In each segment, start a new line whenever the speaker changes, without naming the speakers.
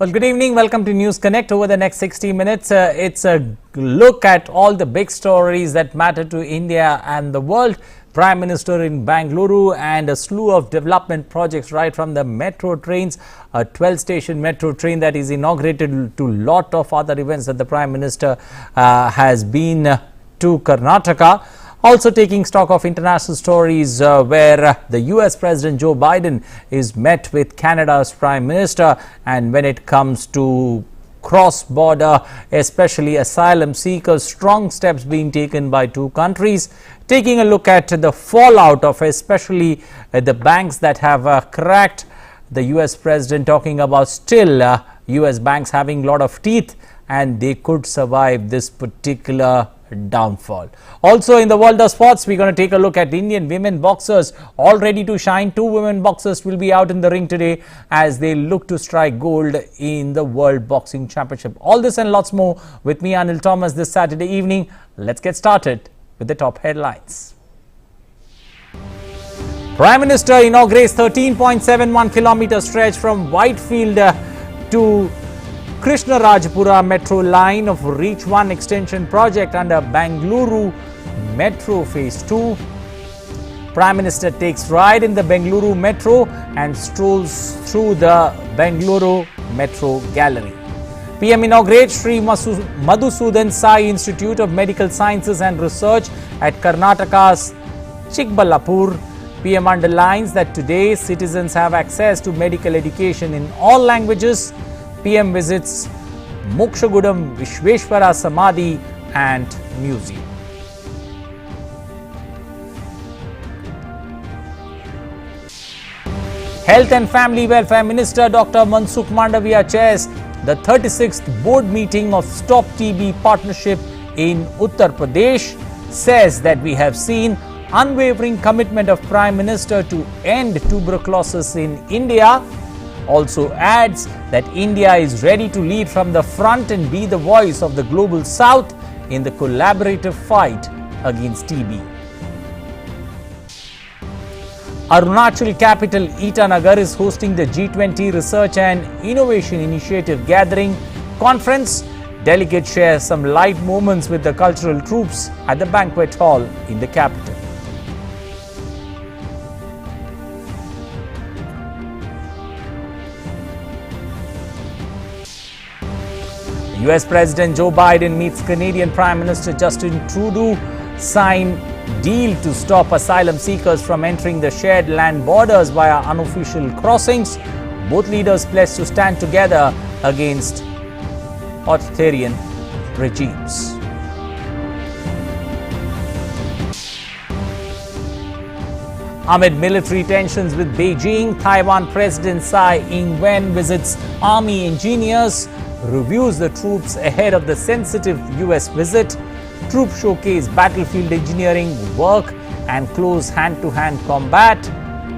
Well, good evening. Welcome to News Connect. Over the next 60 minutes, it's a look at all the big stories that matter to India and the world. Prime Minister in Bengaluru and a slew of development projects, right from the metro trains, a 12-station metro train that is inaugurated, to lot of other events that the Prime Minister has been to Karnataka. Also taking stock of international stories where the US President Joe Biden is met with Canada's Prime Minister, and when it comes to cross-border, especially asylum seekers, strong steps being taken by two countries. Taking a look at the fallout of especially the banks that have cracked, the US President talking about still US banks having a lot of teeth and they could survive this particular downfall. Also in the world of sports, we're going to take a look at Indian women boxers all ready to shine. Two women boxers will be out in the ring today as they look to strike gold in the World Boxing Championship. All this and lots more with me, Anil Thomas, this Saturday evening. Let's get started with the top headlines. Prime Minister inaugurates 13.71 kilometer stretch from Whitefield to Krishnarajpura metro line of Reach 1 extension project under Bengaluru Metro Phase 2. Prime Minister takes ride in the Bengaluru Metro and strolls through the Bengaluru Metro Gallery. PM inaugurates Sri Madhusudan Sai Institute of Medical Sciences and Research at Karnataka's Chikballapur. PM underlines that today citizens have access to medical education in all languages. PM visits Mokshagudam Vishweshwara Samadhi and Museum. Health and Family Welfare Minister Dr. Mansukh Mandavia chairs the 36th board meeting of Stop TB Partnership in Uttar Pradesh. Says that we have seen unwavering commitment of Prime Minister to end tuberculosis in India. Also adds that India is ready to lead from the front and be the voice of the global south in the collaborative fight against TB. Arunachal capital Itanagar is hosting the G20 Research and Innovation Initiative Gathering Conference. Delegates share some light moments with the cultural troops at the banquet hall in the capital. US President Joe Biden meets Canadian Prime Minister Justin Trudeau, sign deal to stop asylum seekers from entering the shared land borders via unofficial crossings. Both leaders pledge to stand together against authoritarian regimes. Amid military tensions with Beijing, Taiwan President Tsai Ing-wen visits Army engineers, reviews the troops ahead of the sensitive US visit. Troops showcase battlefield engineering work and close hand-to-hand combat.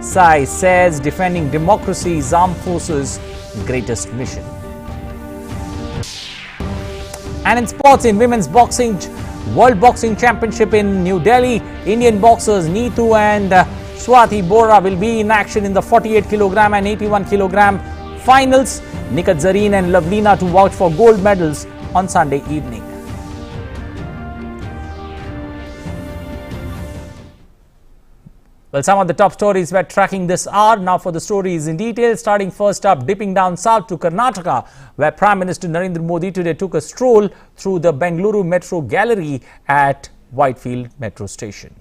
Tsai says defending democracy is armed forces' greatest mission. And in sports, in women's boxing, World Boxing Championship in New Delhi, Indian boxers Neetu and Swati Bora will be in action in the 48 kilogram and 81 kilogram finals. Nikat Zareen and Lavlina to vouch for gold medals on Sunday evening. Well, some of the top stories we're tracking this hour. Now for the stories in detail, starting first up, dipping down south to Karnataka, where Prime Minister Narendra Modi today took a stroll through the Bengaluru Metro Gallery at Whitefield Metro Station.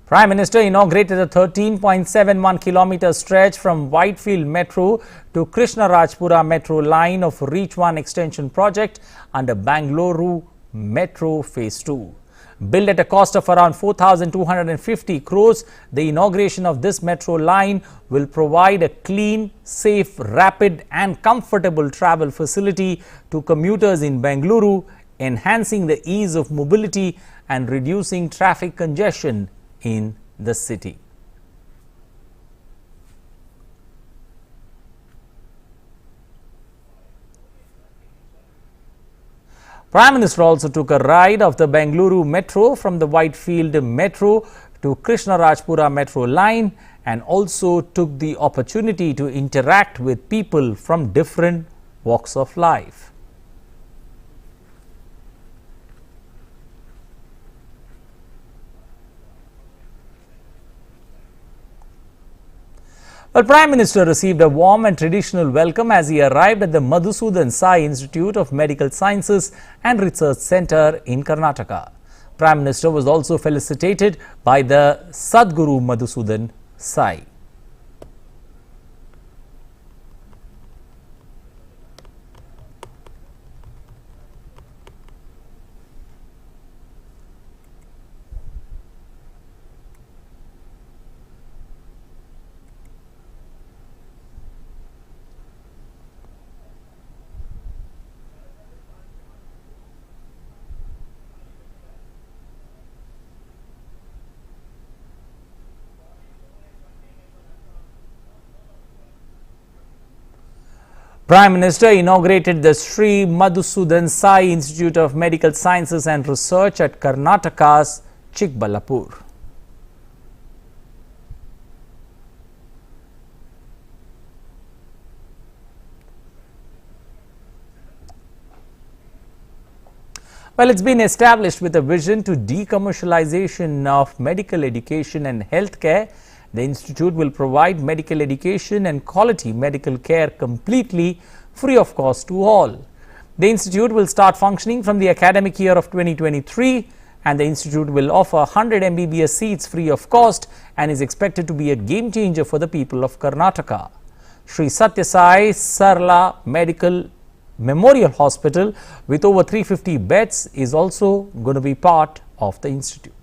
Prime Minister inaugurated a 13.71 kilometer stretch from Whitefield Metro to Krishnarajpura Metro line of Reach 1 extension project under Bengaluru Metro Phase 2. Built at a cost of around 4,250 crores, the inauguration of this metro line will provide a clean, safe, rapid and comfortable travel facility to commuters in Bengaluru, enhancing the ease of mobility and reducing traffic congestion in the city. Prime Minister also took a ride of the Bengaluru metro from the Whitefield metro to Krishnarajpura metro line and also took the opportunity to interact with people from different walks of life. Well, Prime Minister received a warm and traditional welcome as he arrived at the Madhusudan Sai Institute of Medical Sciences and Research Centre in Karnataka. Prime Minister was also felicitated by the Sadguru Madhusudan Sai. Prime Minister inaugurated the Sri Madhusudan Sai Institute of Medical Sciences and Research at Karnataka's Chikbalapur. Well, it's been established with a vision to decommercialization of medical education and healthcare. The institute will provide medical education and quality medical care completely free of cost to all. The institute will start functioning from the academic year of 2023 and the institute will offer 100 MBBS seats free of cost and is expected to be a game changer for the people of Karnataka. Sri Sathya Sai Sarla Medical Memorial Hospital with over 350 beds is also going to be part of the institute.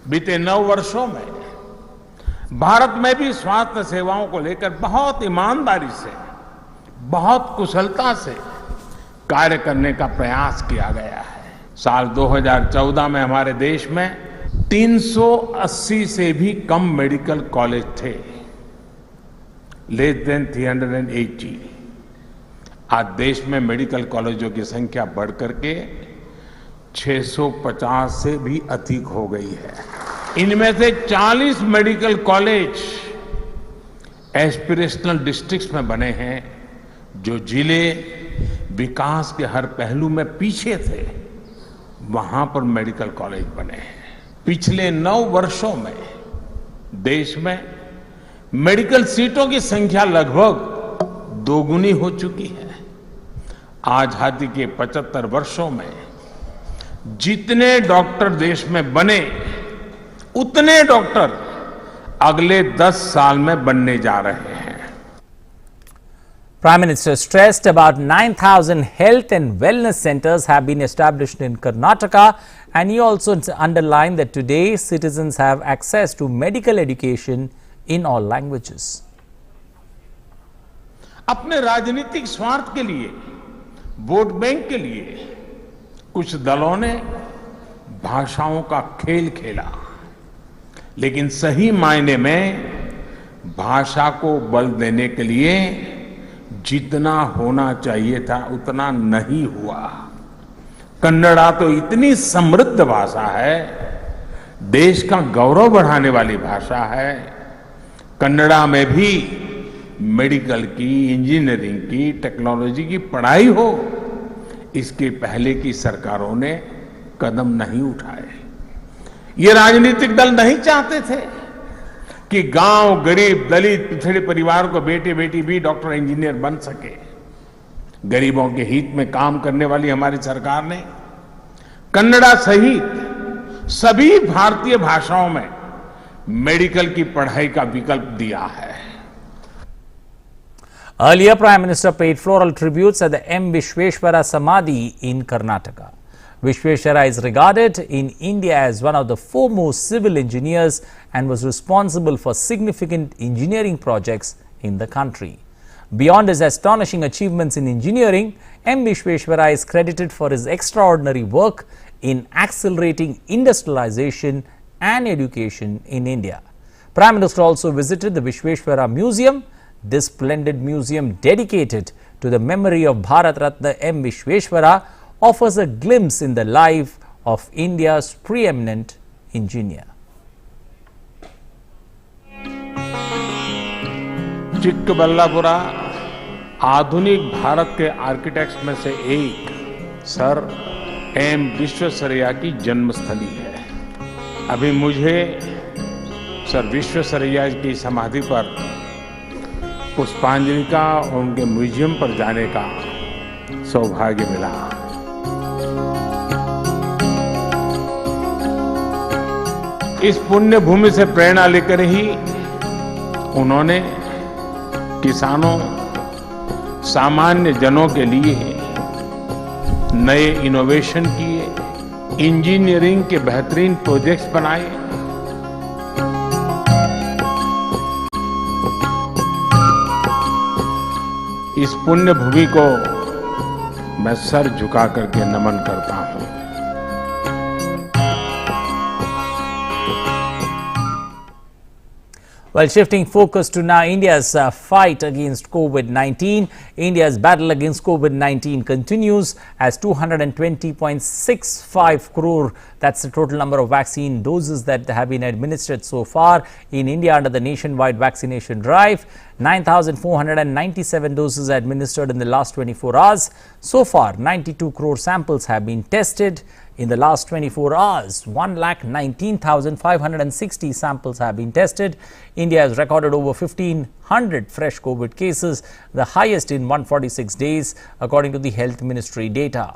बीते 9 वर्षों में भारत में भी स्वास्थ्य सेवाओं को लेकर बहुत ईमानदारी से, बहुत कुशलता से कार्य करने का प्रयास किया गया है। साल 2014 में हमारे देश में 380 से भी कम मेडिकल कॉलेज थे, लेस देन 380। आज देश में मेडिकल कॉलेजों की संख्या बढ़कर के 650 से भी अधिक हो गई है। इनमें से 40 मेडिकल कॉलेज एस्पिरेशनल डिस्ट्रिक्ट्स में बने हैं, जो जिले विकास के हर पहलू में पीछे थे, वहां पर मेडिकल कॉलेज बने हैं। पिछले 9 वर्षों में देश में मेडिकल सीटों की संख्या लगभग दोगुनी हो चुकी है। आजादी के 75 वर्षों में जितने डॉक्टर देश में बने, उतने डॉक्टर अगले 10 साल में बनने जा रहे हैं।
Prime Minister stressed about 9,000 health and wellness centers have been established in Karnataka, and he also underlined that today citizens have access to medical education in all languages.
अपने राजनीतिक स्वार्थ के लिए, वोट बैंक के लिए कुछ दलों ने भाषाओं का खेल खेला, लेकिन सही मायने में भाषा को बल देने के लिए जितना होना चाहिए था उतना नहीं हुआ। कन्नड़ा तो इतनी समृद्ध भाषा है, देश का गौरव बढ़ाने वाली भाषा है। कन्नड़ा में भी मेडिकल की, इंजीनियरिंग की, टेक्नोलॉजी की पढ़ाई हो, इसके पहले की सरकारों ने कदम नहीं उठाए। ये राजनीतिक दल नहीं चाहते थे कि गांव, गरीब, दलित, पिछड़े परिवार को बेटे बेटी भी डॉक्टर, इंजीनियर बन सके। गरीबों के हित में काम करने वाली हमारी सरकार ने कन्नड़ा सहित सभी भारतीय भाषाओं में मेडिकल की पढ़ाई का विकल्प दिया है।
Earlier, Prime Minister paid floral tributes at the M. Vishweshwara Samadhi in Karnataka. Vishweshwara is regarded in India as one of the foremost civil engineers and was responsible for significant engineering projects in the country. Beyond his astonishing achievements in engineering, M. Vishweshwara is credited for his extraordinary work in accelerating industrialization and education in India. Prime Minister also visited the Vishweshwara Museum. This splendid museum, dedicated to the memory of Bharat Ratna M. Vishweshwara, offers a glimpse in the life of India's preeminent engineer.
Chikkaballapura आधुनिक भारत के architects में से एक sir M Visvesvaraya की जन्मस्थली है। अभी मुझे सर विश्वेश्वरैया की समाधि पर पुष्पांजलि का और उनके म्यूजियम पर जाने का सौभाग्य मिला। इस पुण्य भूमि से प्रेरणा लेकर ही उन्होंने किसानों, सामान्य जनों के लिए नए इनोवेशन किए, इंजीनियरिंग के बेहतरीन प्रोजेक्ट्स बनाए। इस पुण्य भूमि को मैं सर झुका करके नमन करता हूं।
Well, shifting focus to now India's fight against COVID-19. India's battle against COVID-19 continues as 220.65 crore, that's the total number of vaccine doses that have been administered so far in India under the nationwide vaccination drive. 9,497 doses administered in the last 24 hours. So far, 92 crore samples have been tested. In the last 24 hours, 1,19,560 samples have been tested. India has recorded over 1,500 fresh COVID cases, the highest in 146 days, according to the Health Ministry data.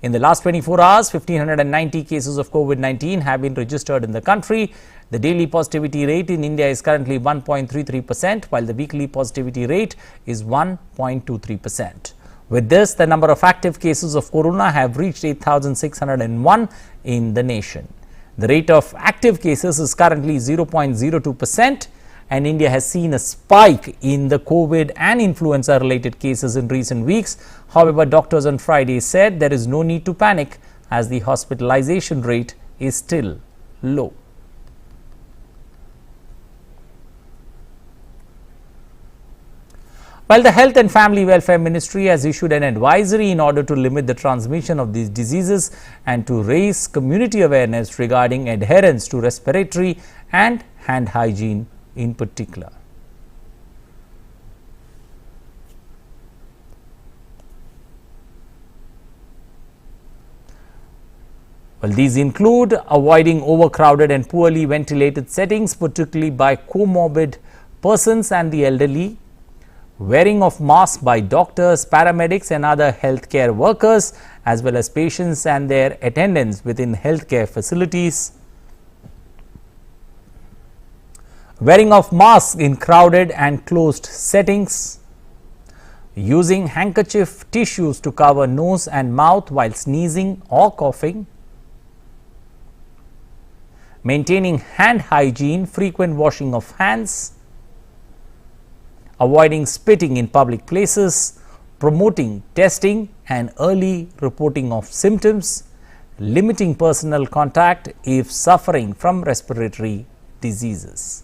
In the last 24 hours, 1,590 cases of COVID-19 have been registered in the country. The daily positivity rate in India is currently 1.33%, while the weekly positivity rate is 1.23%. With this, the number of active cases of corona have reached 8,601 in the nation. The rate of active cases is currently 0.02%, and India has seen a spike in the COVID and influenza related cases in recent weeks. However, doctors on Friday said there is no need to panic as the hospitalization rate is still low. While the Health and Family Welfare Ministry has issued an advisory in order to limit the transmission of these diseases and to raise community awareness regarding adherence to respiratory and hand hygiene in particular. Well, these include avoiding overcrowded and poorly ventilated settings, particularly by comorbid persons and the elderly, wearing of masks by doctors, paramedics and other healthcare workers, as well as patients and their attendants within healthcare facilities, wearing of masks in crowded and closed settings, using handkerchief tissues to cover nose and mouth while sneezing or coughing, maintaining hand hygiene, frequent washing of hands, avoiding spitting in public places, promoting testing and early reporting of symptoms, limiting personal contact if suffering from respiratory diseases.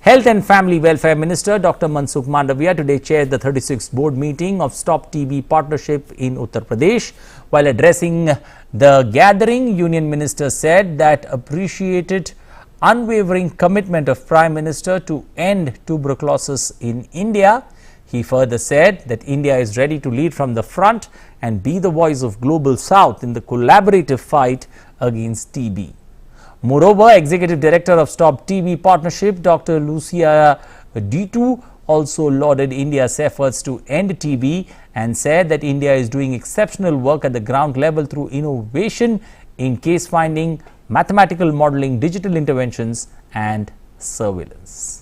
Health and Family Welfare Minister Dr. Mansukh Mandavia today chaired the 36th board meeting of Stop TB Partnership in Uttar Pradesh. While addressing the gathering, Union Minister said that appreciated unwavering commitment of Prime Minister to end tuberculosis in India. He further said that India is ready to lead from the front and be the voice of Global South in the collaborative fight against TB. Moreover, Executive Director of Stop TB Partnership, Dr. Lucia Ditu, also lauded India's efforts to end TB and said that India is doing exceptional work at the ground level through innovation in case finding, mathematical modeling, digital interventions and surveillance.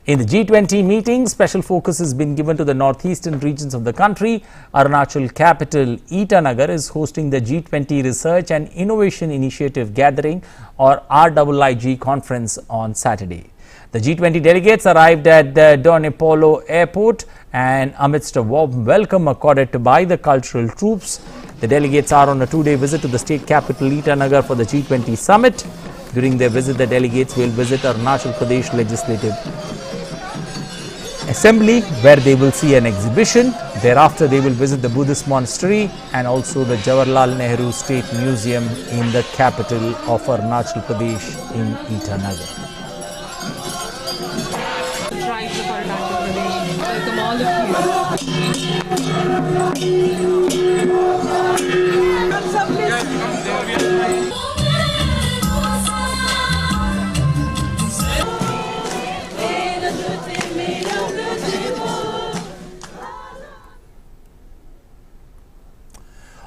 In the G20 meeting, special focus has been given to the northeastern regions of the country. Arunachal capital Itanagar is hosting the G20 Research and Innovation Initiative Gathering or RIIG conference on Saturday. The G20 delegates arrived at the Donepolo airport and amidst a warm welcome accorded by the cultural troops. The delegates are on a two-day visit to the state capital Itanagar for the G20 summit. During their visit, the delegates will visit Arunachal Pradesh Legislative Assembly, where they will see an exhibition. Thereafter, they will visit the Buddhist monastery and also the Jawaharlal Nehru State Museum in the capital of Arunachal Pradesh in Itanagar.
Tribes of Arunachal Pradesh, welcome all of you.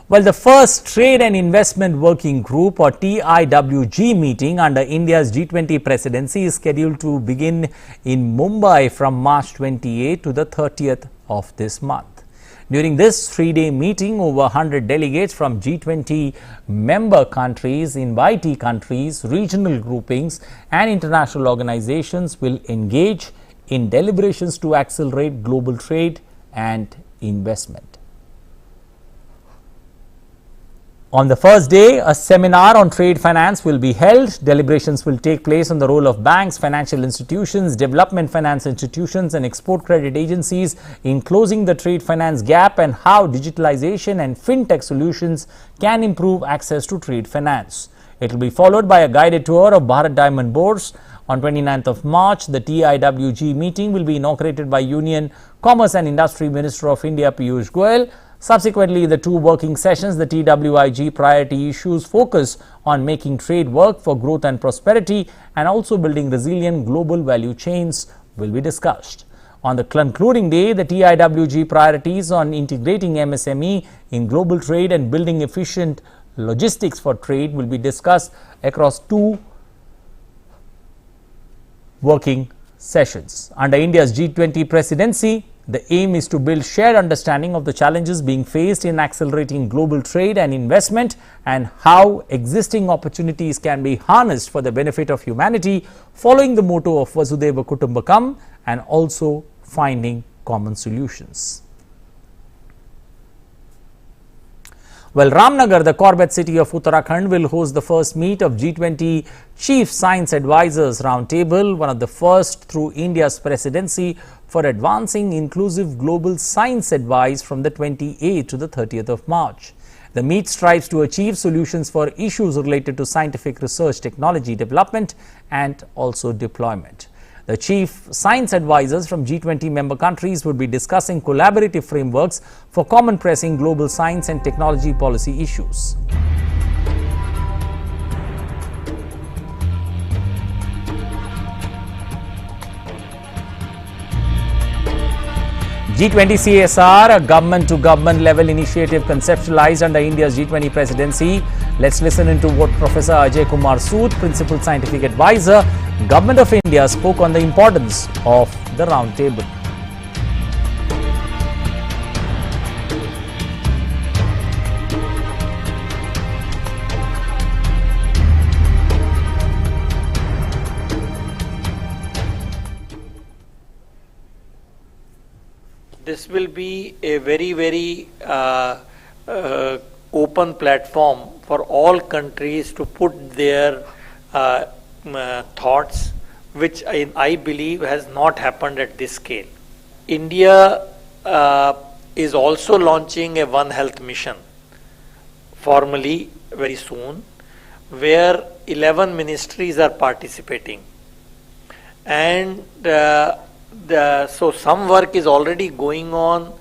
Well, the first Trade and Investment Working Group or TIWG meeting under India's G20 presidency is scheduled to begin in Mumbai from March 28 to the 30th of this month. During this three-day meeting, over 100 delegates from G20 member countries, invitee countries, regional groupings and international organizations will engage in deliberations to accelerate global trade and investment. On the first day, a seminar on trade finance will be held. Deliberations will take place on the role of banks, financial institutions, development finance institutions and export credit agencies in closing the trade finance gap and how digitalization and fintech solutions can improve access to trade finance. It will be followed by a guided tour of Bharat Diamond Bourse. On 29th of March, the TIWG meeting will be inaugurated by Union Commerce and Industry Minister of India Piyush Goyal. Subsequently, the two working sessions, the TWIG priority issues focus on making trade work for growth and prosperity and also building resilient global value chains will be discussed. On the concluding day, the TIWG priorities on integrating MSME in global trade and building efficient logistics for trade will be discussed across two working sessions. Under India's G20 presidency, the aim is to build shared understanding of the challenges being faced in accelerating global trade and investment and how existing opportunities can be harnessed for the benefit of humanity, following the motto of Vasudhaiva Kutumbakam and also finding common solutions. Well, Ramnagar, the Corbett city of Uttarakhand, will host the first meet of G20 Chief Science Advisors Roundtable, one of the first through India's presidency for advancing inclusive global science advice from the 28th to the 30th of March. The meet strives to achieve solutions for issues related to scientific research, technology development and also deployment. The chief science advisors from G20 member countries would be discussing collaborative frameworks for common pressing global science and technology policy issues. G20 CSR, a government-to-government level initiative conceptualized under India's G20 presidency. Let's listen into what Professor Ajay Kumar Sood, Principal Scientific Advisor, Government of India, spoke on the importance of the roundtable.
This will be a very open platform for all countries to put their thoughts, which I believe has not happened at this scale. India is also launching a One Health mission formally very soon, where 11 ministries are participating. And so some work is already going on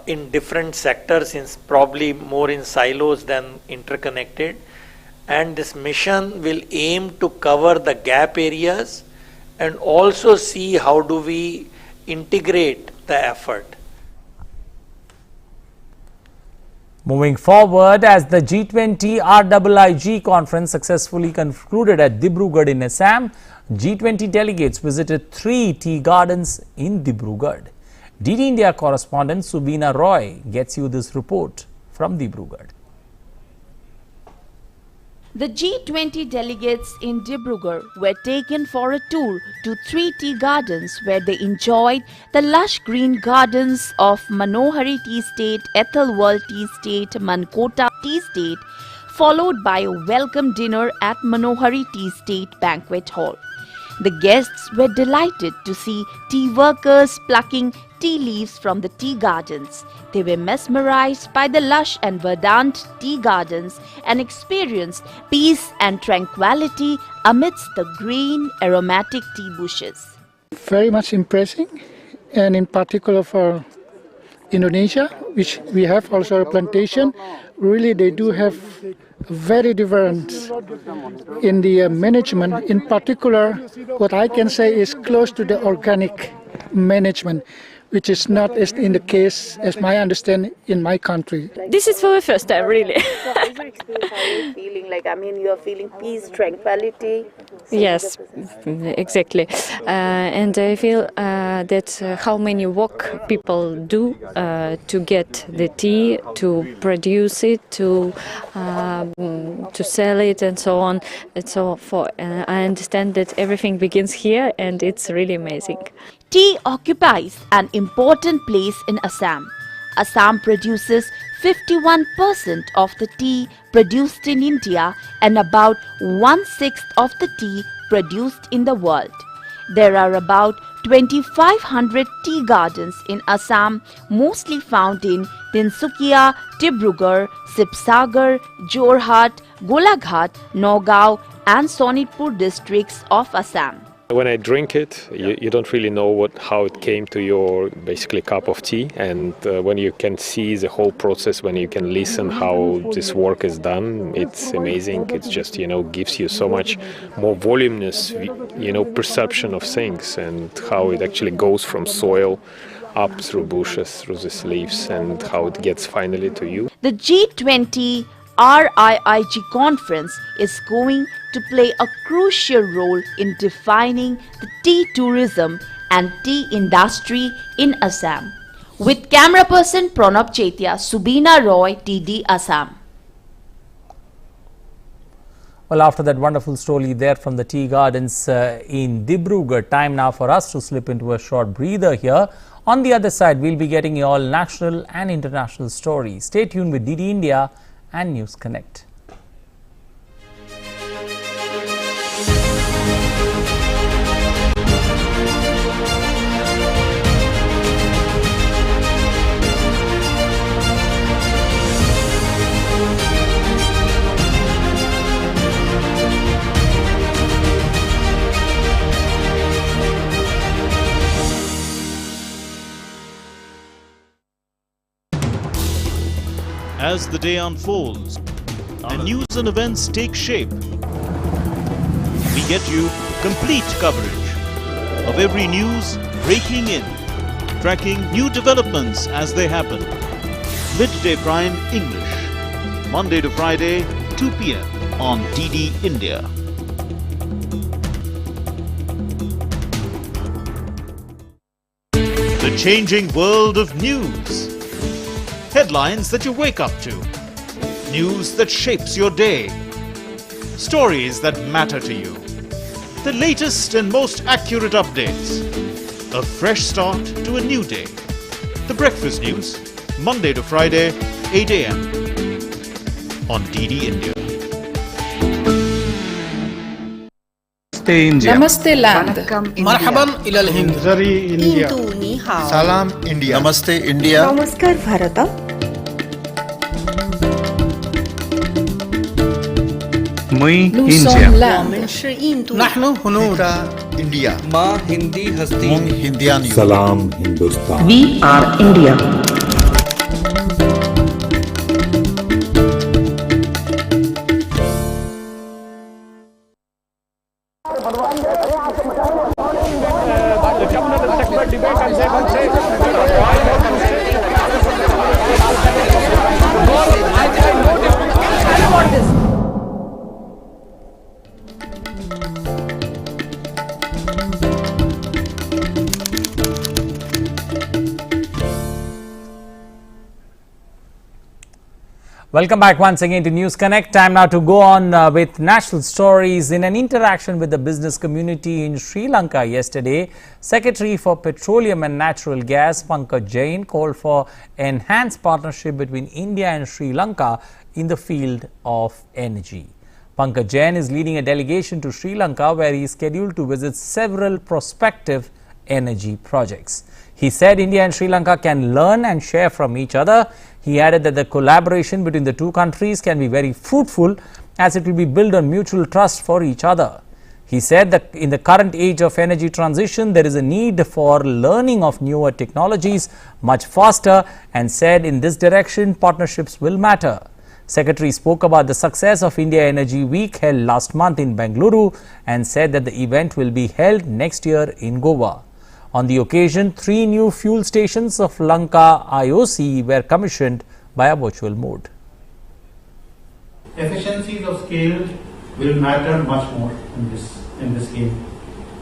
in different sectors, probably more in silos than interconnected. And this mission will aim to cover the gap areas and also see how do we integrate the effort.
Moving forward, as the G20 RIIG conference successfully concluded at Dibrugarh in Assam, G20 delegates visited 3 tea gardens in Dibrugarh. DD India correspondent Subina Roy gets you this report from Dibrugarh.
The G20 delegates in Dibrugarh were taken for a tour to 3 tea gardens where they enjoyed the lush green gardens of Manohari Tea Estate, Ethelwald Tea Estate, Mankota Tea Estate, followed by a welcome dinner at Manohari Tea Estate Banquet Hall. The guests were delighted to see tea workers plucking tea leaves from the tea gardens. They were mesmerized by the lush and verdant tea gardens and experienced peace and tranquility amidst the green aromatic tea bushes.
Very much impressing, and in particular for Indonesia, which we have also a plantation, really they do have very different in the management. In particular, what I can say is close to the organic management, which is not as in the case, as my understanding, in my country.
This is for the first time, really.
So, how are you feeling? You are feeling peace, tranquility?
Yes, exactly. And I feel that how many work people do to get the tea, to produce it, to sell it, and so on. And so I understand that everything begins here, and it's really amazing.
Tea occupies an important place in Assam. Assam produces 51% of the tea produced in India and about 1/6 of the tea produced in the world. There are about 2,500 tea gardens in Assam, mostly found in Tinsukia, Dibrugarh, Sibsagar, Jorhat, Golaghat, Nagaon and Sonitpur districts of Assam.
When I drink it, you don't really know how it came to your basically cup of tea, and when you can see the whole process, when you can listen how this work is done, it's amazing. It's just gives you so much more voluminous perception of things and how it actually goes from soil up through bushes, through these leaves, and how it gets finally to you.
The G20 RIIG conference is going to play a crucial role in defining the tea tourism and tea industry in Assam. With camera person Pranab Chetia, Subina Roy, TD Assam.
Well, after that wonderful story there from the tea gardens in Dibrugarh, time now for us to slip into a short breather here. On the other side, we'll be getting you all national and international stories. Stay tuned with DD India and News Connect.
As the day unfolds and news and events take shape, we get you complete coverage of every news breaking in, tracking new developments as they happen. Midday Prime English, Monday to Friday, 2 p.m. on DD India. The changing world of news. Headlines that you wake up to. News that shapes your day. Stories that matter to you. The latest and most accurate updates. A fresh start to a new day. The Breakfast News, Monday to Friday, 8 a.m. on DD India.
Namaste land.
Marhaban ila al-Hind.
Zari India.
Salam India.
Namaste India.
Namaskar Bharata.
Muy
India.
Nahnu Hunud.
India.
Ma Hindi Hasti. Hindian.
Salam Hindustan.
We are India.
Welcome back once again to News Connect. Time now to go on with national stories. In an interaction with the business community in Sri Lanka yesterday, Secretary for Petroleum and Natural Gas Pankaj Jain called for enhanced partnership between India and Sri Lanka in the field of energy. Pankaj Jain is leading a delegation to Sri Lanka where he is scheduled to visit several prospective energy projects. He said India and Sri Lanka can learn and share from each other. He added that the collaboration between the two countries can be very fruitful as it will be built on mutual trust for each other. He said that in the current age of energy transition, there is a need for learning of newer technologies much faster and said in this direction, partnerships will matter. Secretary spoke about the success of India Energy Week held last month in Bengaluru and said that the event will be held next year in Goa. On the occasion, 3 new fuel stations of Lanka IOC were commissioned by a virtual mode.
Efficiencies of scale will matter much more in this game.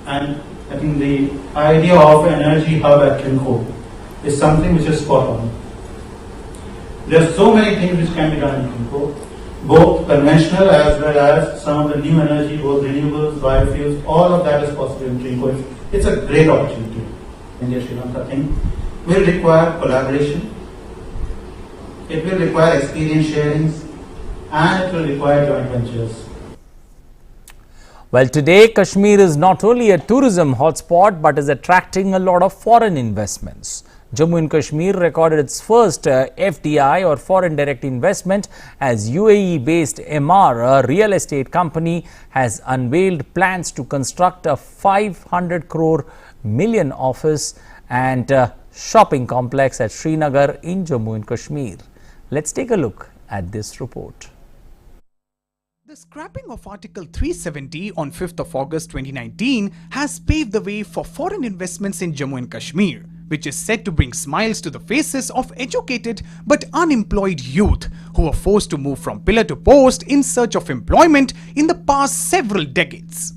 And I think the idea of an energy hub at Kimco is something which is spot on. There are so many things which can be done in Kimco, both conventional as well as some of the new energy, both renewables, biofuels, all of that is possible in Kimco. It's a great opportunity. India-Sri Lanka thing will require collaboration, it will require experience sharings, and it will require joint ventures.
Well, today Kashmir is not only a tourism hotspot but is attracting a lot of foreign investments. Jammu and Kashmir recorded its first FDI or foreign direct investment as UAE-based MR, a real estate company, has unveiled plans to construct a 500 crore million office and shopping complex at Srinagar in Jammu and Kashmir. Let's take a look at this report.
The scrapping of Article 370 on 5th of August 2019 has paved the way for foreign investments in Jammu and Kashmir, which is said to bring smiles to the faces of educated but unemployed youth who were forced to move from pillar to post in search of employment in the past several decades.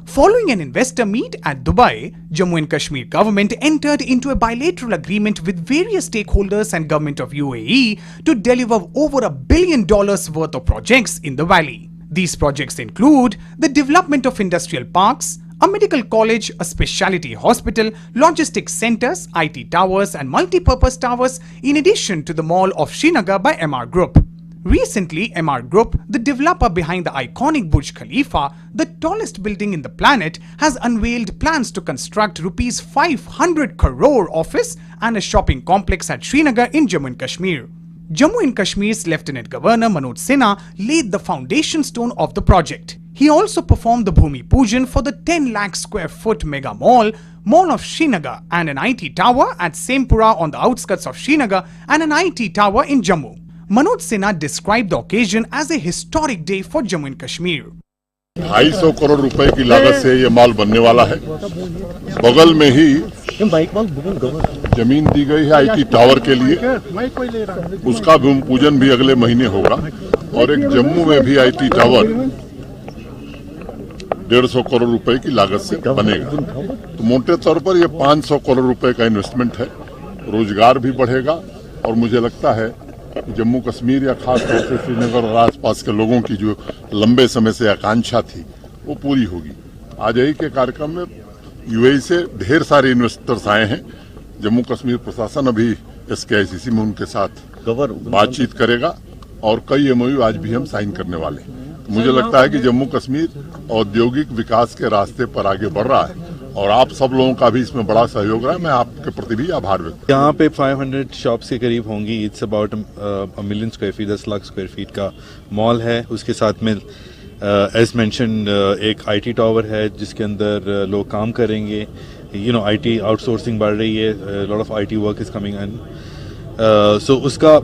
Following an investor meet at Dubai, Jammu and Kashmir government entered into a bilateral agreement with various stakeholders and government of UAE to deliver over $1 billion worth of projects in the valley. These projects include the development of industrial parks, a medical college, a specialty hospital, logistics centers, IT towers and multi-purpose towers in addition to the mall of Srinagar by MR Group. Recently, MR Group, the developer behind the iconic Burj Khalifa, the tallest building in the planet, has unveiled plans to construct Rs 500 crore office and a shopping complex at Srinagar in Jammu and Kashmir. Jammu and Kashmir's Lieutenant Governor Manoj Sinha laid the foundation stone of the project. He also performed the Bhumi Pujan for the 10 lakh square foot mega mall of Srinagar and an IT tower at Sempura on the outskirts of Srinagar and an IT tower in Jammu. Manoj Sinha described the occasion as a historic day for Jammu and Kashmir.
250 crore रुपए की लागत से ये mall बनने वाला है। बगल में ही जमीन दी गई है आईटी टावर के लिए, उसका भूमि पूजन भी अगले महीने होगा और एक जम्मू में भी आईटी टावर 150 करोड़ रुपए की लागत से बनेगा। तो मोटे तौर पर ये 500 करोड़ रुपए का इन्वेस्टमेंट है, रोजगार भी बढ़ेगा और मुझे लगता है जम्मू कश्मीर या खास तौर से श्रीनगर और आसपास के लोगों की जो लंबे समय से आकांक्षा थी वो पूरी होगी। आज यही के कार्यक्रम में यूएई से ढेर सारे इन्वेस्टर्स आए हैं। जम्मू कश्मीर प्रशासन अभी SKICC में उनके साथ बातचीत करेगा और कई MOU आज भी हम साइन करने वाले हैं। मुझे लगता है कि जम्मू कश्मीर औद्योगिक विकास के रास्ते पर आगे बढ़ रहा है और आप सब लोगों का भी इसमें बड़ा सहयोग रहा है। मैं आपके प्रति भी आभार व्यक्त।
यहाँ पे 500 शॉप्स के करीब होंगी। It's about 1 million square feet, 10 lakh square feet का मॉल है। उसके साथ में एज मेंशन एक IT टावर है जिसके अंदर लोग काम करेंगे। IT आउटसोर्सिंग बढ़ रही है, lot of IT work is coming in, so उसका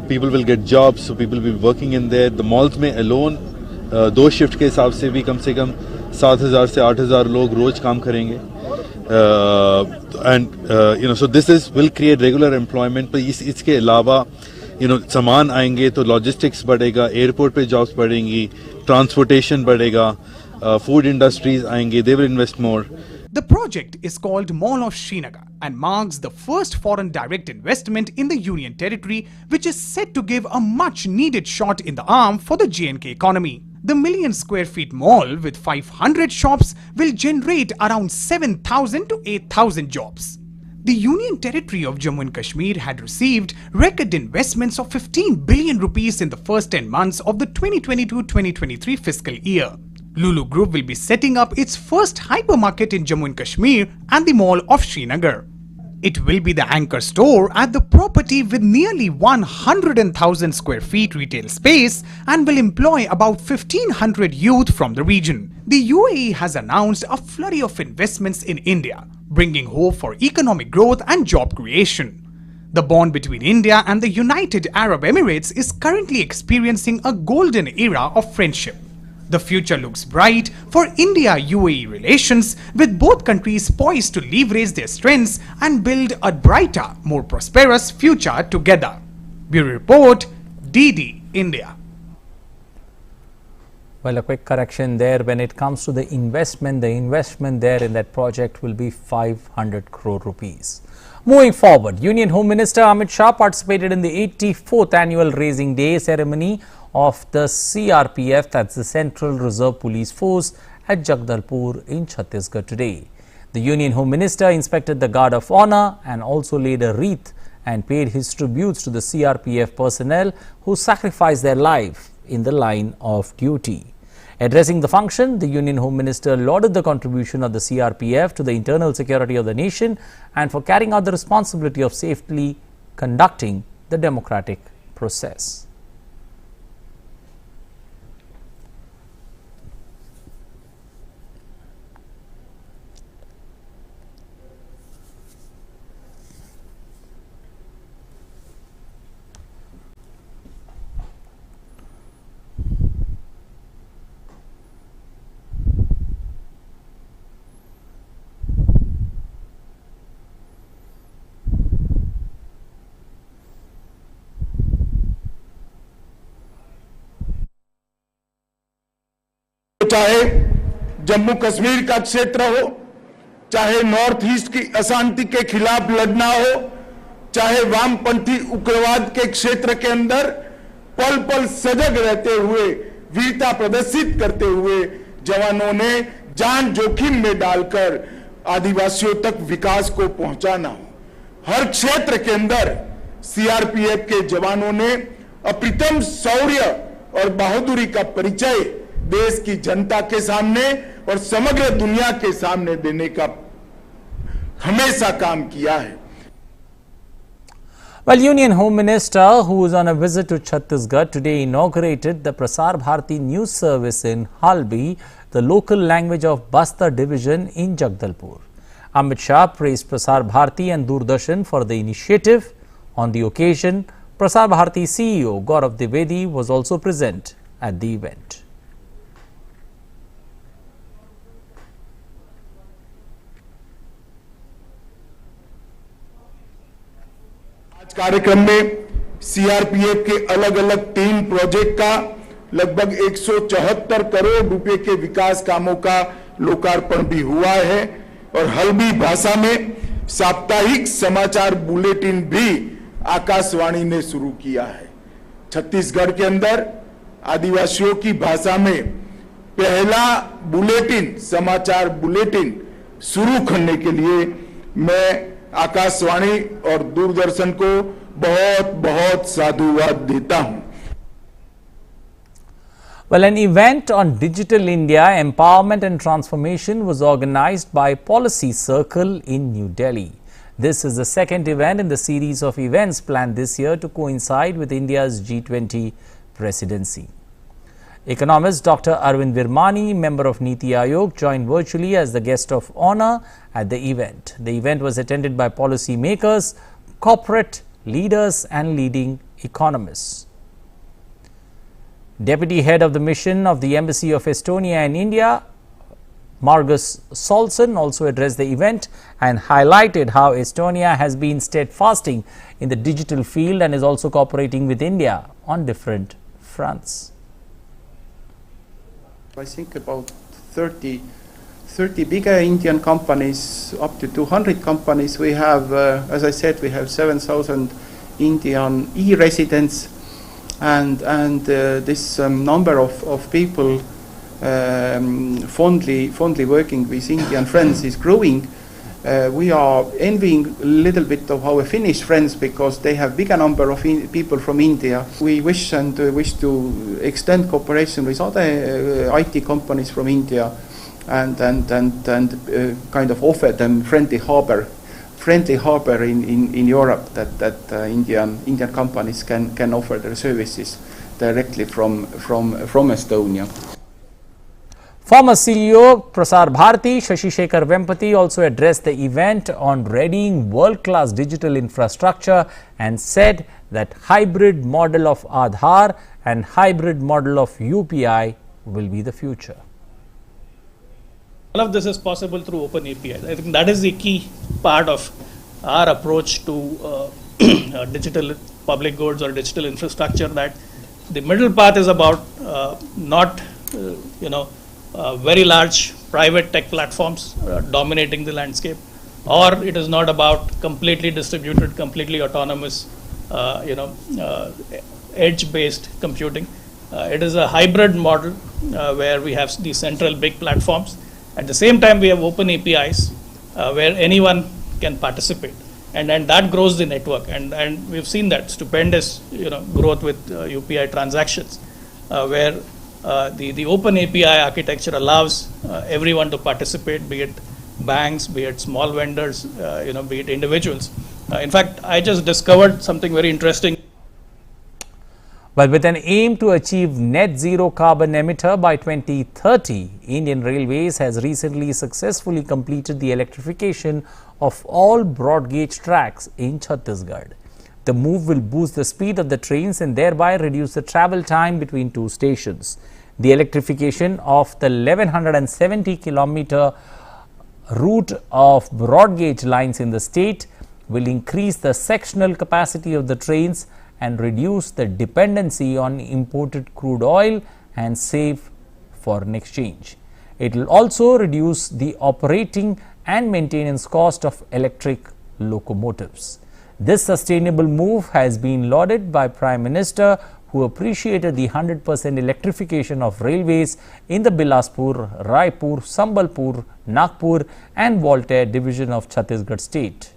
people will get jobs, so people will working in there. The malls में अलोन 2 शिफ्ट के हिसाब से भी कम 7,000 से 8,000 लोग रोज काम करेंगे। And so this is will create regular employment. पर इसके अलावा सामान आएंगे तो लॉजिस्टिक्स बढ़ेगा, एयरपोर्ट पे जॉब्स बढ़ेंगी, ट्रांसपोर्टेशन बढ़ेगा, फूड इंडस्ट्रीज आएंगे, they will invest more.
The project is called Mall of Srinagar and marks the first foreign direct investment in the Union territory, which is set to give a much needed shot in the arm for the J&K economy. The million square feet mall with 500 shops will generate around 7,000 to 8,000 jobs. The Union territory of Jammu and Kashmir had received record investments of 15 billion rupees in the first 10 months of the 2022-2023 fiscal year. Lulu Group will be setting up its first hypermarket in Jammu and Kashmir and the Mall of Srinagar. It will be the anchor store at the property with nearly 100,000 square feet retail space and will employ about 1,500 youth from the region. The UAE has announced a flurry of investments in India, bringing hope for economic growth and job creation. The bond between India and the United Arab Emirates is currently experiencing a golden era of friendship. The future looks bright for India-UAE relations, with both countries poised to leverage their strengths and build a brighter, more prosperous future together. Bureau Report, DD India.
Well, a quick correction there. When it comes to the investment there in that project will be 500 crore rupees. Moving forward, Union Home Minister Amit Shah participated in the 84th annual Raising Day ceremony of the CRPF, that's the Central Reserve Police Force, at Jagdalpur in Chhattisgarh today. The Union Home Minister inspected the Guard of Honor and also laid a wreath and paid his tributes to the CRPF personnel who sacrificed their life in the line of duty. Addressing the function, the Union Home Minister lauded the contribution of the CRPF to the internal security of the nation and for carrying out the responsibility of safely conducting the democratic process.
चाहे जम्मू कश्मीर का क्षेत्र हो, चाहे north east की अशांति के खिलाफ लड़ना हो, चाहे वामपंथी उग्रवाद के क्षेत्र के अंदर पल पल सजग रहते हुए वीरता प्रदर्शित करते हुए जवानों ने जान जोखिम में डालकर आदिवासियों तक विकास को पहुंचाना हो। हर क्षेत्र के अंदर सीआरपीएफ के जवानों ने अप्रतिम शौर्य और बहादुरी का परिचय देश की जनता के सामने और समग्र दुनिया के सामने देने का हमेशा काम किया है।
Well, Union Home Minister, who was on a visit to Chhattisgarh, today inaugurated the Prasar Bharati news service in Halbi, the local language of Bastar division in Jagdalpur. Amit Shah praised Prasar Bharati and Doordarshan for the initiative. On the occasion, Prasar Bharati CEO Gaurav Dwivedi was also present at the event.
कार्यक्रम में CRPF के अलग अलग 3 project का लगभग 174 करोड़ रुपए के विकास कामों का लोकार्पण भी हुआ है और हल्बी भाषा में साप्ताहिक समाचार बुलेटिन भी आकाशवाणी ने शुरू किया है। छत्तीसगढ़ के अंदर आदिवासियों की भाषा में पहला बुलेटिन, समाचार बुलेटिन शुरू करने के लिए मैं आकाशवाणी और दूरदर्शन को बहुत-बहुत साधुवाद देता हूं।
Well, an event on Digital India Empowerment and Transformation was organized by Policy Circle in New Delhi. This is the second event in the series of events planned this year to coincide with India's G20 presidency. Economist Dr. Arvind Virmani, member of Niti Aayog, joined virtually as the guest of honor at the event. The event was attended by policy makers, corporate leaders and leading economists. Deputy Head of the Mission of the Embassy of Estonia in India, Margus Solson, also addressed the event and highlighted how Estonia has been steadfasting in the digital field and is also cooperating with India on different fronts.
I think about 30 30 bigger Indian companies, up to 200 companies. We have, as I said, we have 7,000 Indian e-residents, and this number of people fondly working with Indian friends is growing. We are envying a little bit of our Finnish friends because they have bigger number of people from India. We wish to extend cooperation with other IT companies from India and kind of offer them friendly harbor in Europe that Indian companies can offer their services directly from Estonia.
Former CEO Prasar Bharati Shashi Shekhar Vempati also addressed the event on readying world-class digital infrastructure and said that hybrid model of Aadhaar and hybrid model of UPI will be the future.
All of this is possible through open APIs. I think that is the key part of our approach to digital public goods or digital infrastructure, that the middle path is about not very large private tech platforms dominating the landscape, or it is not about completely distributed, completely autonomous, edge-based computing. It is a hybrid model where we have these central big platforms. At the same time, we have open APIs where anyone can participate, and that grows the network. And we've seen that stupendous growth with UPI transactions, where the open API architecture allows everyone to participate, be it banks, be it small vendors, be it individuals. In fact, I just discovered something very interesting.
Well, with an aim to achieve net zero carbon emitter by 2030, Indian Railways has recently successfully completed the electrification of all broad gauge tracks in Chhattisgarh. The move will boost the speed of the trains and thereby reduce the travel time between two stations. The electrification of the 1170 kilometer route of broad gauge lines in the state will increase the sectional capacity of the trains and reduce the dependency on imported crude oil and save foreign exchange. It will also reduce the operating and maintenance cost of electric locomotives. This sustainable move has been lauded by Prime Minister, who appreciated the 100% electrification of railways in the Bilaspur, Raipur, Sambalpur, Nagpur and Voltaire division of Chhattisgarh state.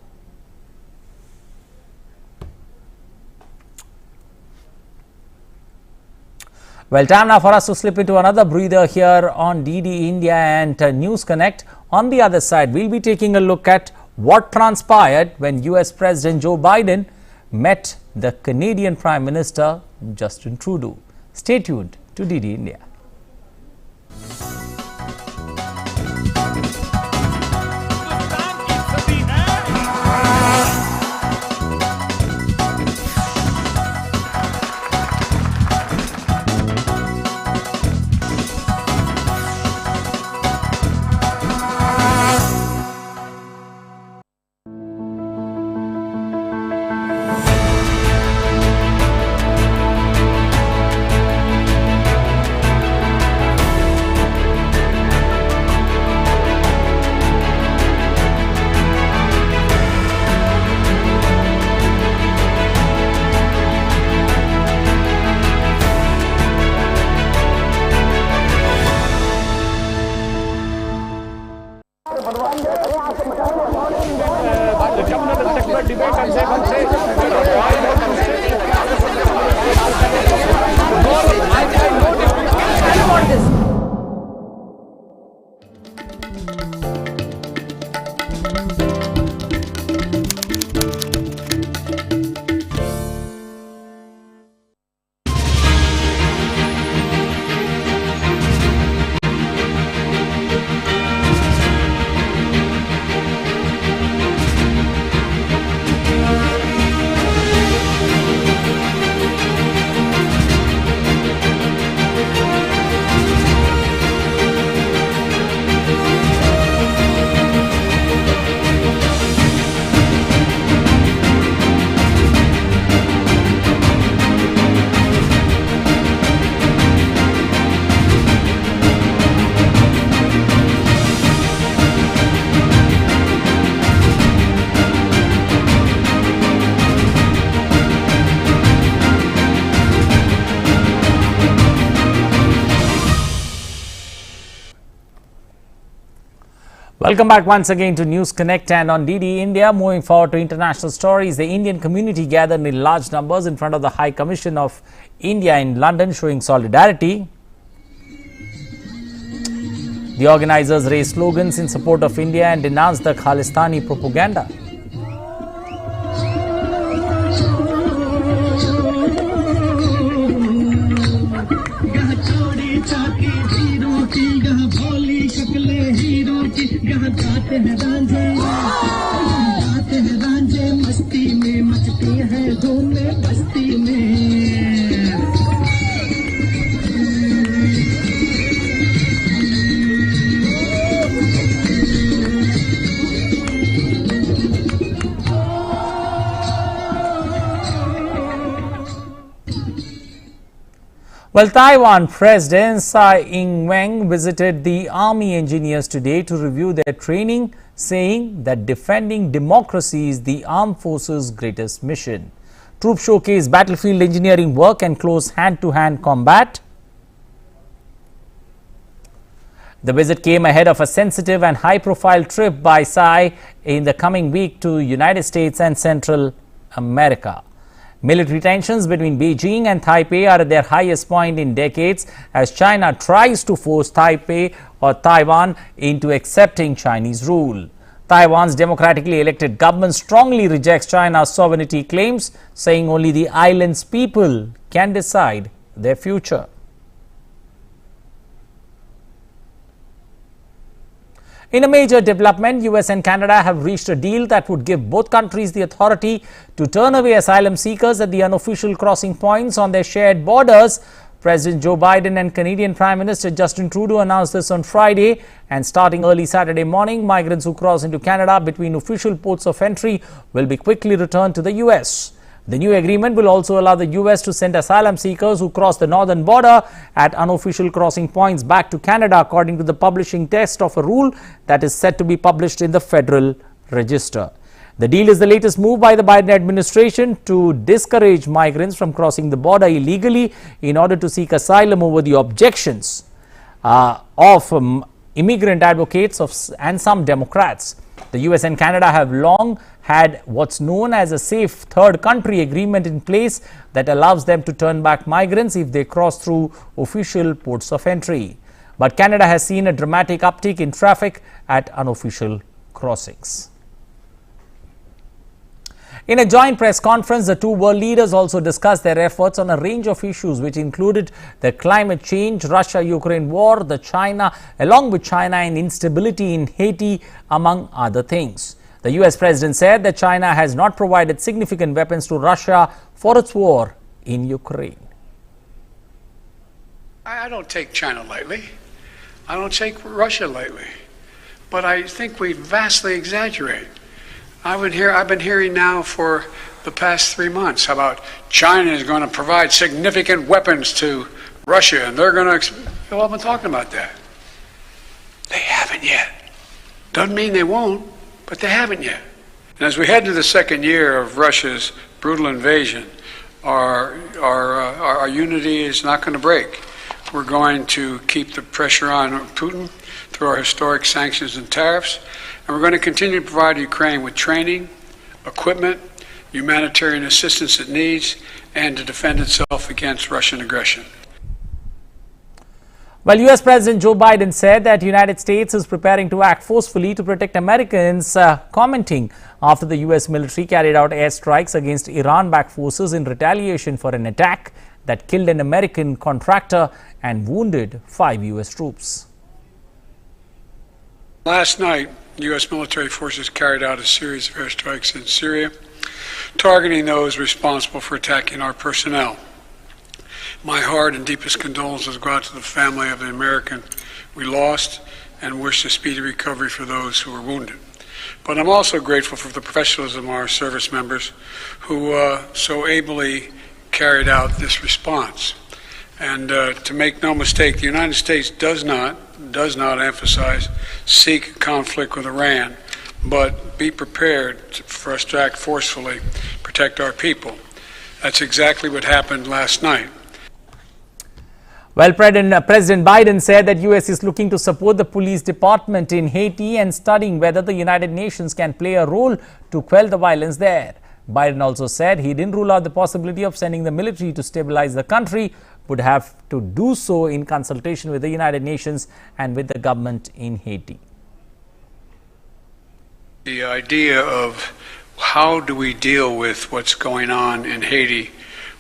Well, time now for us to slip into another breather here on DD India and News Connect. On the other side, we'll be taking a look at what transpired when US President Joe Biden met the Canadian Prime Minister Justin Trudeau. Stay tuned to DD India. Welcome back once again to News Connect and on DD India. Moving forward to international stories, the Indian community gathered in large numbers in front of the High Commission of India in London, showing solidarity. The organizers raised slogans in support of India and denounced the Khalistani propaganda. Well, Taiwan President Tsai Ing-wen visited the army engineers today to review their training, saying that defending democracy is the armed forces' greatest mission. Troops showcased battlefield engineering work and close hand-to-hand combat. The visit came ahead of a sensitive and high-profile trip by Tsai in the coming week to United States and Central America. Military tensions between Beijing and Taipei are at their highest point in decades as China tries to force Taipei or Taiwan into accepting Chinese rule. Taiwan's democratically elected government strongly rejects China's sovereignty claims, saying only the island's people can decide their future. In a major development, US and Canada have reached a deal that would give both countries the authority to turn away asylum seekers at the unofficial crossing points on their shared borders. President Joe Biden and Canadian Prime Minister Justin Trudeau announced this on Friday, and starting early Saturday morning, migrants who cross into Canada between official ports of entry will be quickly returned to the US. The new agreement will also allow the US to send asylum seekers who cross the northern border at unofficial crossing points back to Canada, according to the publishing text of a rule that is set to be published in the Federal Register. The deal is the latest move by the Biden administration to discourage migrants from crossing the border illegally in order to seek asylum over the objections of immigrant advocates and some Democrats. The US and Canada have long had what's known as a safe third country agreement in place that allows them to turn back migrants if they cross through official ports of entry. But Canada has seen a dramatic uptick in traffic at unofficial crossings. In a joint press conference, the two world leaders also discussed their efforts on a range of issues which included the climate change, Russia-Ukraine war, along with China and instability in Haiti, among other things. The US president said that China has not provided significant weapons to Russia for its war in Ukraine.
I don't take China lightly. I don't take Russia lightly. But I think we vastly exaggerate. I've been hearing now for the past 3 months about China is going to provide significant weapons to Russia, and they're going to. Well, I've been talking about that. They haven't yet. Doesn't mean they won't, but they haven't yet. And as we head to the second year of Russia's brutal invasion, our unity is not going to break. We're going to keep the pressure on Putin through our historic sanctions and tariffs. And we're going to continue to provide Ukraine with training, equipment, humanitarian assistance it needs, and to defend itself against Russian aggression.
Well, US President Joe Biden said that the United States is preparing to act forcefully to protect Americans, commenting after the US military carried out airstrikes against Iran-backed forces in retaliation for an attack that killed an American contractor and wounded 5 US troops.
Last night, U.S. military forces carried out a series of airstrikes in Syria, targeting those responsible for attacking our personnel. My heart and deepest condolences go out to the family of the American we lost and wish a speedy recovery for those who were wounded. But I'm also grateful for the professionalism of our service members who so ably carried out this response. And to make no mistake, the United States does not emphasize seek conflict with Iran, but be prepared for us to act forcefully, protect our people. That's exactly what happened last night.
Well, President Biden said that US is looking to support the police department in Haiti and studying whether the United Nations can play a role to quell the violence there. Biden also said he didn't rule out the possibility of sending the military to stabilize the country, would have to do so in consultation with the United Nations and with the government in Haiti.
The idea of how do we deal with what's going on in Haiti,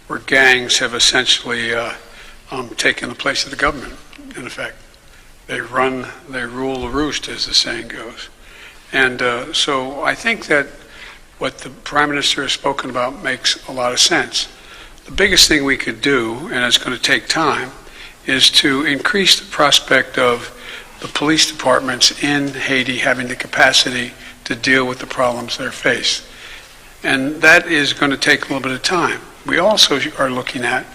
where gangs have essentially taken the place of the government, in effect. They rule the roost, as the saying goes. And so I think that what the Prime Minister has spoken about makes a lot of sense. The biggest thing we could do, and it's going to take time, is to increase the prospect of the police departments in Haiti having the capacity to deal with the problems they're faced. And that is going to take a little bit of time. We also are looking at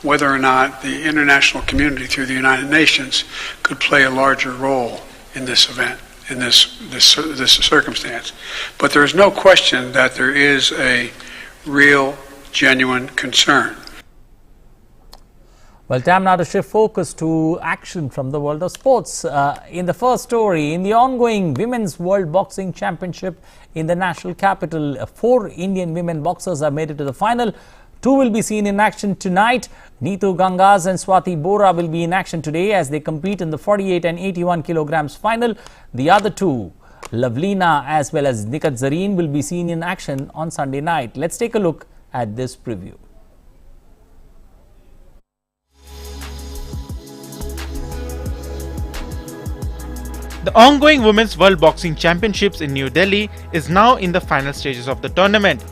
whether or not the international community through the United Nations could play a larger role in this event, in this circumstance. But there is no question that there is a real, genuine concern.
Well, time now to shift focus to action from the world of sports. In the first story, in the ongoing Women's World Boxing Championship in the national capital, 4 Indian women boxers have made it to the final. 2 will be seen in action tonight. Neetu Gangas and Swati Bora will be in action today as they compete in the 48 and 81 kilograms final. The other 2, Lavlina as well as Nikat Zareen, will be seen in action on Sunday night. Let's take a look at this preview.
The ongoing Women's World Boxing Championships in New Delhi is now in the final stages of the tournament.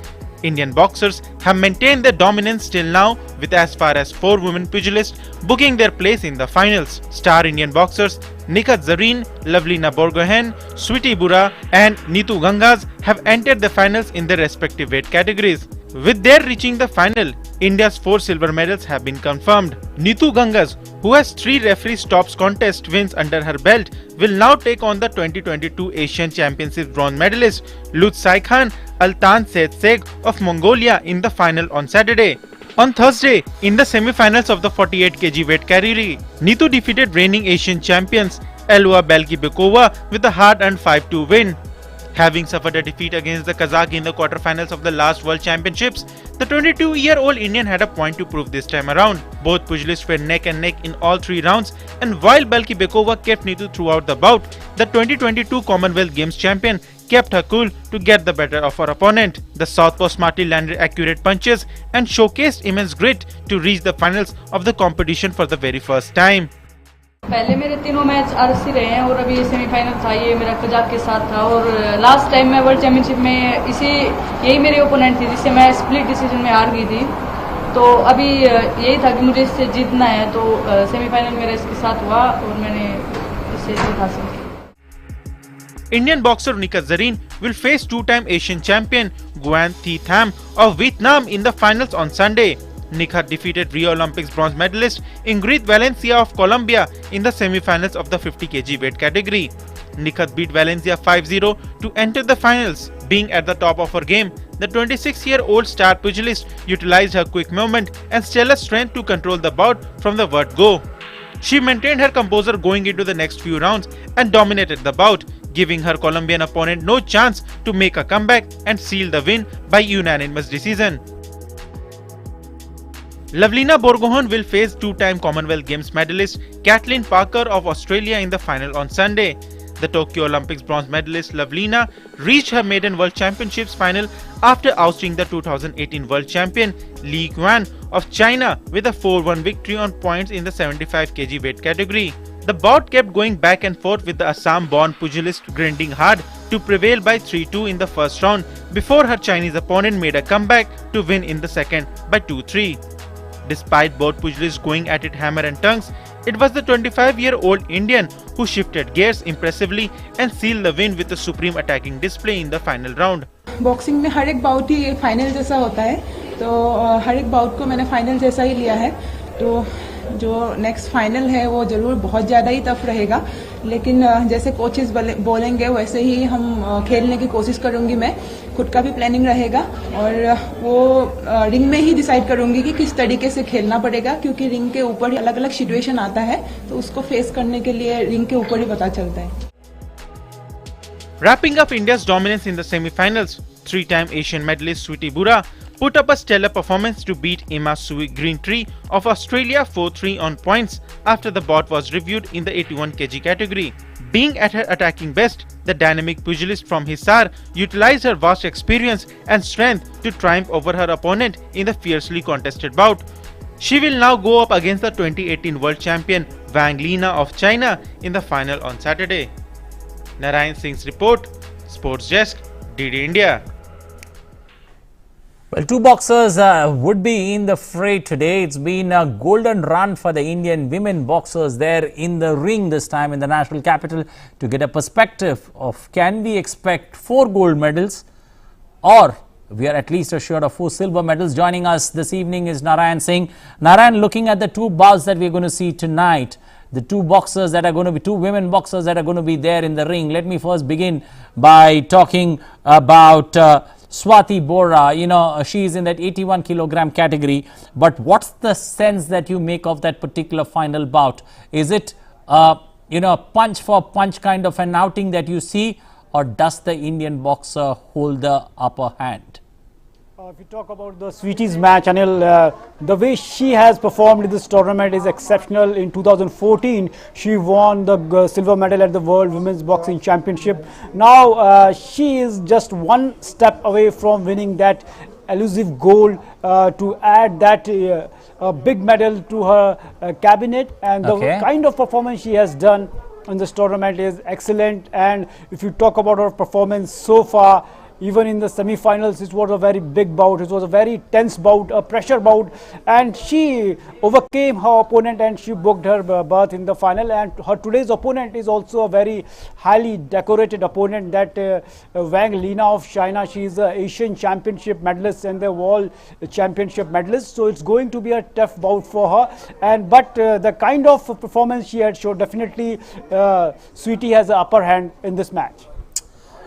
Indian boxers have maintained their dominance till now, with as far as 4 women pugilists booking their place in the finals. Star Indian boxers Nikat Zareen, Lavlina Borgohain, Swati Bora and Neetu Gangas have entered the finals in their respective weight categories. With their reaching the final, India's 4 silver medals have been confirmed. Neetu Gangas, who has 3 referee stops contest wins under her belt, will now take on the 2022 Asian Championships bronze medalist Lutsai Khan Altan Setseg of Mongolia in the final on Saturday. On Thursday, in the semi-finals of the 48 kg weight category, Neetu defeated reigning Asian champions Elua Belgibekova with a hard-earned 5-2 win. Having suffered a defeat against the Kazakh in the quarterfinals of the last World Championships, the 22-year-old Indian had a point to prove this time around. Both pugilists were neck and neck in all 3 rounds, and while Belgibekova kept Neetu throughout the bout, the 2022 Commonwealth Games champion kept her cool to get the better of her opponent. The southpaw smartly landed accurate punches and showcased immense grit to reach the finals of the competition for the very first time.
पहले मेरे तीनों match RC रहे हैं और अभी semifinal था, ये मेरा कजाक के साथ था और लास्ट टाइम मैं वर्ल्ड चैंपियनशिप में यही मेरे ओपोनेंट थी जिससे मैं स्प्लिट डिसीजन में हार गई थी. तो अभी यही था कि मुझे इससे जीतना है, तो सेमीफाइनल मेरा इसके साथ हुआ और मैंने इससे जीत हासिल की.
Indian boxer Nikat Zareen will face 2-time Asian champion Nguyen Thi Tham of Vietnam in the finals on Sunday. Nikat defeated Rio Olympics bronze medalist Ingrid Valencia of Colombia in the semi-finals of the 50 kg weight category. Nikat beat Valencia 5-0 to enter the finals. Being at the top of her game, the 26-year-old star pugilist utilized her quick movement and stellar strength to control the bout from the word go. She maintained her composure going into the next few rounds and dominated the bout, giving her Colombian opponent no chance to make a comeback and seal the win by unanimous decision. Lavlina Borgohain will face 2-time Commonwealth Games medalist Kathleen Parker of Australia in the final on Sunday. The Tokyo Olympics bronze medalist Lavlina reached her maiden World Championships final after ousting the 2018 world champion Li Yuan of China with a 4-1 victory on points in the 75 kg weight category. The bout kept going back and forth with the Assam-born pugilist grinding hard to prevail by 3-2 in the first round before her Chinese opponent made a comeback to win in the second by 2-3. Despite both pugilists going at it hammer and tongues, it was the 25-year-old Indian who shifted gears impressively and sealed the win with a supreme attacking display in the final round.
Boxing में हर एक bought ही final जैसा होता है, तो हर एक bought को मैंने final जैसा ही लिया है. तो जो नेक्स्ट फाइनल है वो ज़रूर बहुत ज़्यादा ही टफ रहेगा, लेकिन जैसे कोचेस बोलेंगे वैसे ही हम खेलने की कोशिश करूँगी। मैं खुद का भी प्लानिंग रहेगा और वो रिंग में ही डिसाइड करूँगी कि किस तरीके से खेलना पड़ेगा, क्योंकि रिंग के ऊपर अलग अलग सिचुएशन आता है, तो उसको फेस करने के लिए रिंग के ऊपर ही पता चलता है।
Wrapping up India's dominance in the semi-finals, three-time Asian medalist Sweetie Bura put up a stellar performance to beat Emma Sui Greentree of Australia 4-3 on points after the bout was reviewed in the 81 kg category. Being at her attacking best, the dynamic pugilist from Hisar utilized her vast experience and strength to triumph over her opponent in the fiercely contested bout. She will now go up against the 2018 world champion Wang Lina of China in the final on Saturday. Narayan Singh's report, Sports Desk, DD India.
Well, two boxers would be in the fray today. It's been a golden run for the Indian women boxers there in the ring this time in the national capital. To get a perspective of, can we expect 4 gold medals, or we are at least assured of 4 silver medals? Joining us this evening is Narayan Singh. Narayan, looking at the 2 bouts that we're going to see tonight, the 2 boxers that are going to be 2 women boxers that are going to be there in the ring. Let me first begin by talking about Swati Bora. You know, she is in that 81 kilogram category, but what's the sense that you make of that particular final bout? Is it you know, punch for punch kind of an outing that you see, or does the Indian boxer hold the upper hand?
If you talk about the Sweetie's match, Anil, the way she has performed in this tournament is exceptional. In 2014, she won the silver medal at the World Women's Boxing Championship. Now, she is just one step away from winning that elusive gold to add that big medal to her cabinet. And the kind of performance she has done in this tournament is excellent. And if you talk about her performance so far, even in the semi-finals, it was a very big bout. It was a very tense bout, a pressure bout, and she overcame her opponent and she booked her berth in the final. And her today's opponent is also a very highly decorated opponent, that Wang Lina of China. She is an Asian Championship medalist and the World Championship medalist. So it's going to be a tough bout for her. But the kind of performance she had showed, definitely Sweetie has the upper hand in this match.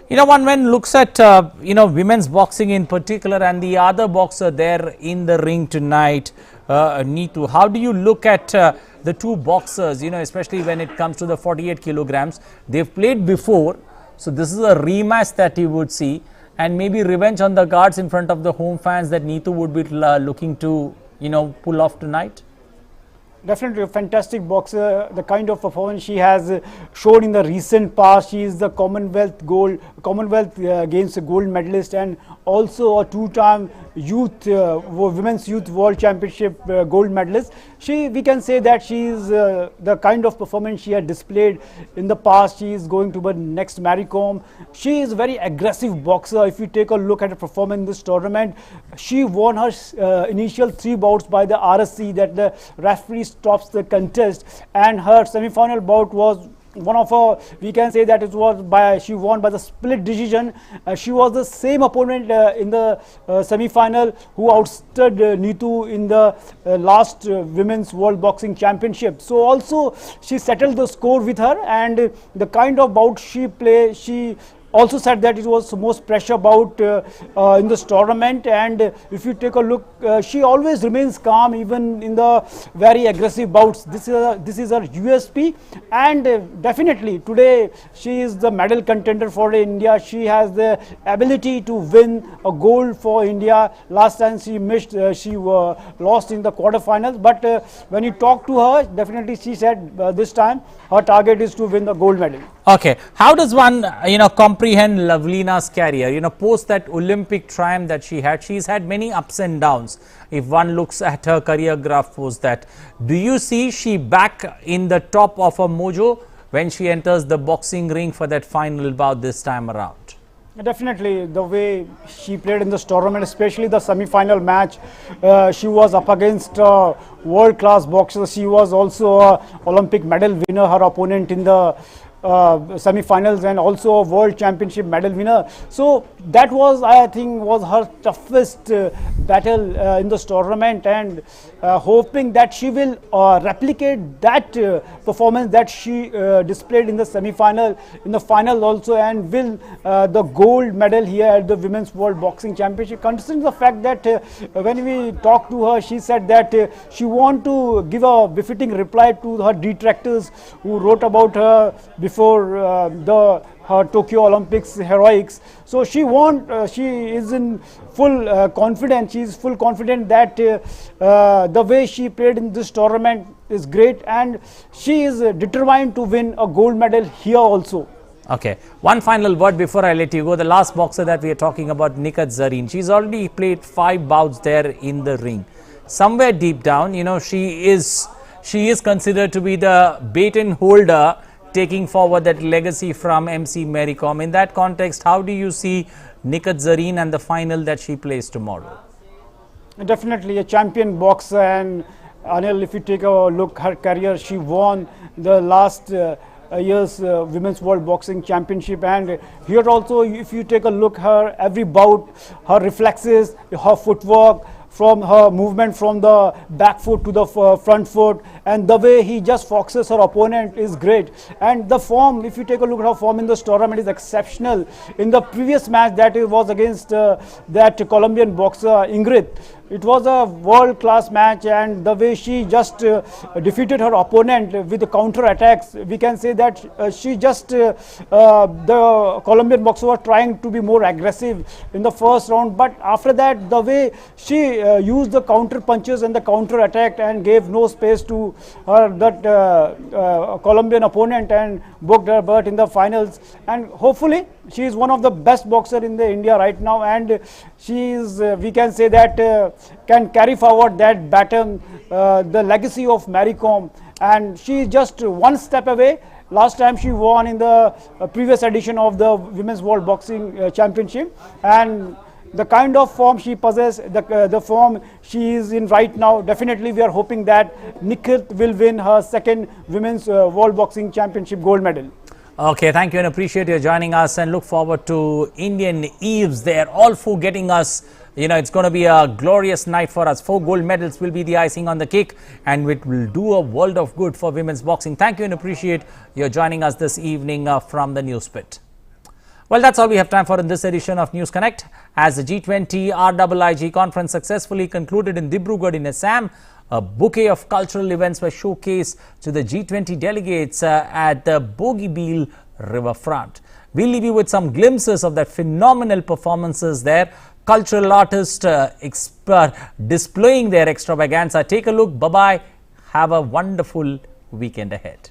You know, one man looks at, you know, women's boxing in particular and the other boxer there in the ring tonight, Neetu. How do you look at the 2 boxers, you know, especially when it comes to the 48 kilograms? They've played before, so this is a rematch that you would see, and maybe revenge on the guards in front of the home fans that Neetu would be looking to, you know, pull off tonight.
Definitely a fantastic boxer. The kind of performance she has shown in the recent past. She is the Commonwealth Games gold medalist and also a 2-time Women's Youth World Championship gold medalist. We can say that she is the kind of performance she had displayed in the past. She is going to be next Mary Kom. She is a very aggressive boxer. If you take a look at her performance in this tournament, she won her initial 3 bouts by the RSC, that the referee stops the contest, and her semi-final bout was one of her, we can say that it was by, she won by the split decision. She was the same opponent in the semi-final who outstood Neetu in the last Women's World Boxing Championship. So also she settled the score with her, and the kind of bout she played, she also said that it was the most pressure bout in this tournament. And if you take a look, she always remains calm even in the very aggressive bouts. This is her USP, and definitely today she is the medal contender for India. She has the ability to win a gold for India. Last time she missed, she lost in the quarterfinals, but when you talk to her, definitely she said this time her target is to win the gold medal.
Okay, how does one, you know, comprehend Lavlina's career? You know, post that Olympic triumph that she's had many ups and downs. If one looks at her career graph post that, do you see she back in the top of her mojo when she enters the boxing ring for that final bout this time around?
Definitely, the way she played in this tournament, especially the semi-final match, she was up against world-class boxers. She was also an Olympic medal winner. Her opponent in the semi-finals and also a world championship medal winner. So that was, I think, was her toughest battle in this tournament, and hoping that she will replicate that performance that she displayed in the semi-final, in the final also, and win the gold medal here at the Women's World Boxing Championship. Considering the fact that when we talked to her, she said that she want to give a befitting reply to her detractors who wrote about her before her Tokyo Olympics heroics. So she is in full confidence. She is full confident that the way she played in this tournament is great, and she is determined to win a gold medal here also.
Okay, one final word before I let you go. The last boxer that we are talking about, Nikat Zareen, she's already played 5 bouts there in the ring. Somewhere deep down, you know, she is considered to be the baton holder, taking forward that legacy from MC Mary Kom. In that context, how do you see Nikat Zareen and the final that she plays tomorrow?
Definitely a champion boxer, and Anil, if you take a look her career, she won the last year's Women's World Boxing Championship, and here also if you take a look her every bout, her reflexes, her footwork, from her movement from the back foot to the front foot, and the way he just foxes her opponent is great. And the form, if you take a look at her form in this tournament, is exceptional. In the previous match that it was against that Colombian boxer Ingrid, it was a world-class match, and the way she just defeated her opponent with the counter attacks, we can say that she just the Colombian boxer was trying to be more aggressive in the first round, but after that the way she used the counter punches and the counter attack and gave no space to her Colombian opponent and booked her berth in the finals. And hopefully she is one of the best boxer in the India right now, and she is we can say that can carry forward that baton, the legacy of Mary Kom, and she is just one step away. Last time she won in the previous edition of the Women's World Boxing Championship, and the kind of form she possesses, the form she is in right now, definitely we are hoping that Nikat will win her second Women's World Boxing Championship gold medal.
Okay, thank you and appreciate you joining us, and look forward to Indian Eves. They are all 4 getting us, you know, it's going to be a glorious night for us. 4 gold medals will be the icing on the cake, and it will do a world of good for women's boxing. Thank you and appreciate you joining us this evening from the News Pit. Well, that's all we have time for in this edition of News Connect. As the G20 RIIG conference successfully concluded in Dibrugarh in Assam, a bouquet of cultural events were showcased to the G20 delegates at the Bogibeel riverfront. We'll leave you with some glimpses of that phenomenal performances there. Cultural artists displaying their extravaganza. Take a look. Bye-bye. Have a wonderful weekend ahead.